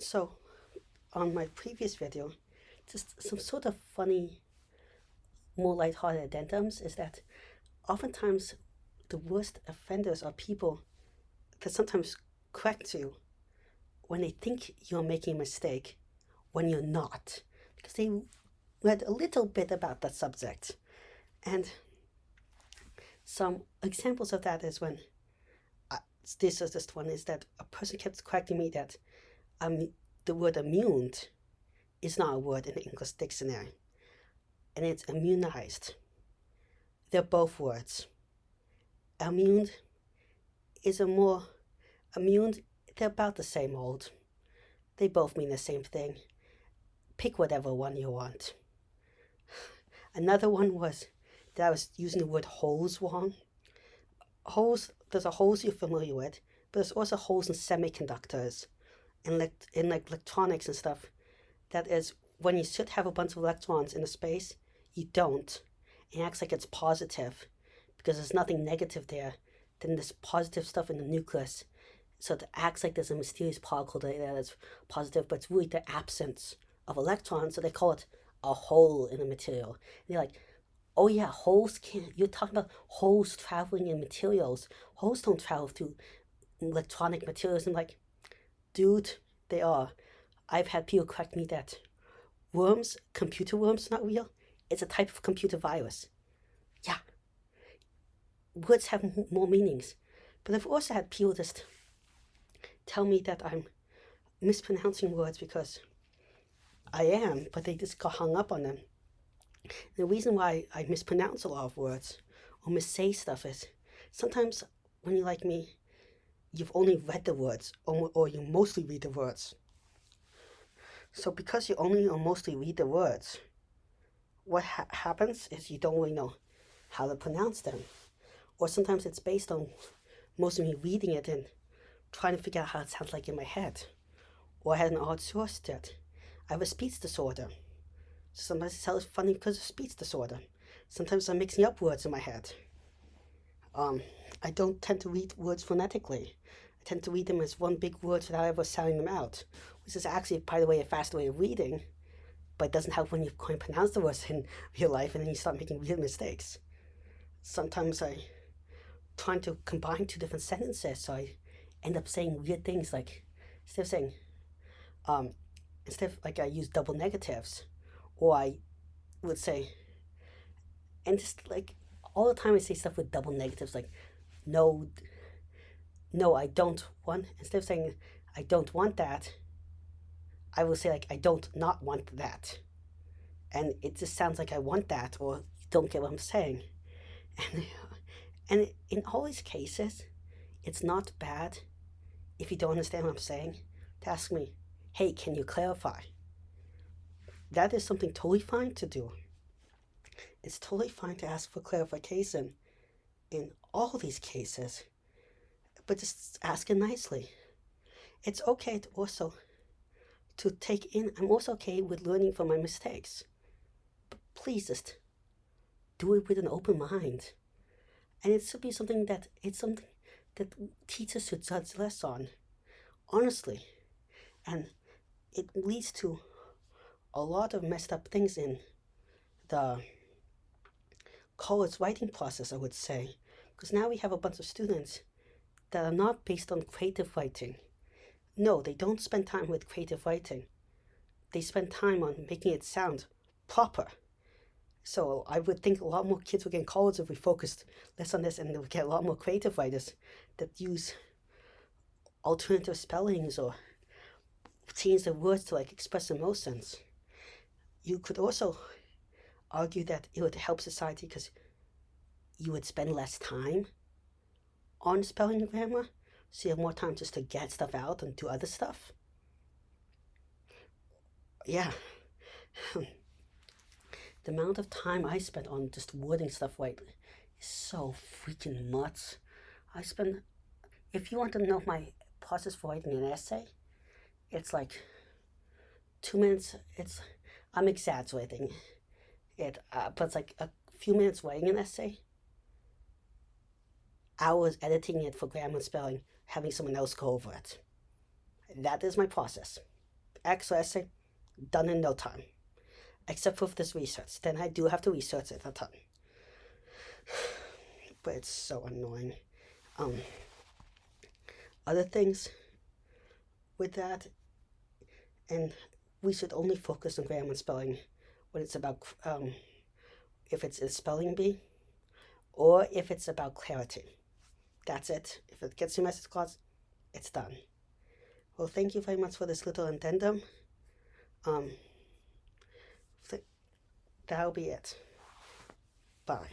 So, on my previous video, just some sort of funny, more lighthearted addendums is that oftentimes the worst offenders are people that sometimes correct you when they think you're making a mistake when you're not, because they read a little bit about that subject. And some examples of that is when this is just one is that a person kept correcting me that the word immune is not a word in the English dictionary, and it's immunized. They're both words. Immune is a more immune. They're about the same old. They both mean the same thing. Pick whatever one you want. Another one was that I was using the word holes wrong. Holes, there's a holes you're familiar with, but there's also holes in semiconductors and in like electronics and stuff. That is, when you should have a bunch of electrons in a space, you don't. It acts like it's positive because there's nothing negative there. Then there's positive stuff in the nucleus. So it acts like there's a mysterious particle there that's positive, but it's really the absence of electrons. So they call it a hole in a material. And they're like, oh yeah, holes can't. You're talking about holes traveling in materials. Holes don't travel through electronic materials. And like, dude, they are. I've had people correct me that worms, computer worms, not real. It's a type of computer virus. Yeah, words have more meanings. But I've also had people just tell me that I'm mispronouncing words because I am, but they just got hung up on them. The reason why I mispronounce a lot of words or missay stuff is sometimes when you're like me, you've only read the words or you mostly read the words. So because you only or mostly read the words, what happens is you don't really know how to pronounce them. Or sometimes it's based on most of me reading it and trying to figure out how it sounds like in my head. Or I had an odd source to it. I have a speech disorder. Sometimes it sounds funny because of speech disorder. Sometimes I'm mixing up words in my head. I don't tend to read words phonetically. I tend to read them as one big word without ever sounding them out, which is actually, by the way, a faster way of reading, but it doesn't help when you can't pronounce the words in real life and then you start making real mistakes. Sometimes I trying to combine two different sentences, so I end up saying weird things like instead of saying I use double negatives, or I would say, and just like all the time I say stuff with double negatives like no, I don't want, instead of saying I don't want that, I will say like I don't not want that, and it just sounds like I want that, or you don't get what I'm saying. And in all these cases, it's not bad if you don't understand what I'm saying to ask me, hey, can you clarify? That is something totally fine to do. It's totally fine to ask for clarification in all these cases, but just ask it nicely. It's okay to also to take in, I'm also okay with learning from my mistakes. But please just do it with an open mind. And it should be something that teachers should judge less on, honestly. And it leads to a lot of messed up things in the college writing process, I would say. Because now we have a bunch of students that are not based on creative writing. No, they don't spend time with creative writing. They spend time on making it sound proper. So I would think a lot more kids would get in college if we focused less on this, and they would get a lot more creative writers that use alternative spellings or change the words to like express emotions. You could also argue that it would help society because you would spend less time on spelling and grammar, so you have more time just to get stuff out and do other stuff. Yeah. The amount of time I spent on just wording stuff right is so freaking nuts. If you want to know my process for writing an essay, it's like 2 minutes. I'm exaggerating it, but it's like a few minutes writing an essay, hours editing it for grammar and spelling, having someone else go over it. That is my process. X or essay, done in no time. Except for this research. Then I do have to research it a ton. But it's so annoying. Other things with that, and we should only focus on grammar and spelling when it's about, if it's a spelling bee, or if it's about clarity. That's it. If it gets your message across, it's done. Well, thank you very much for this little addendum. That'll be it. Bye.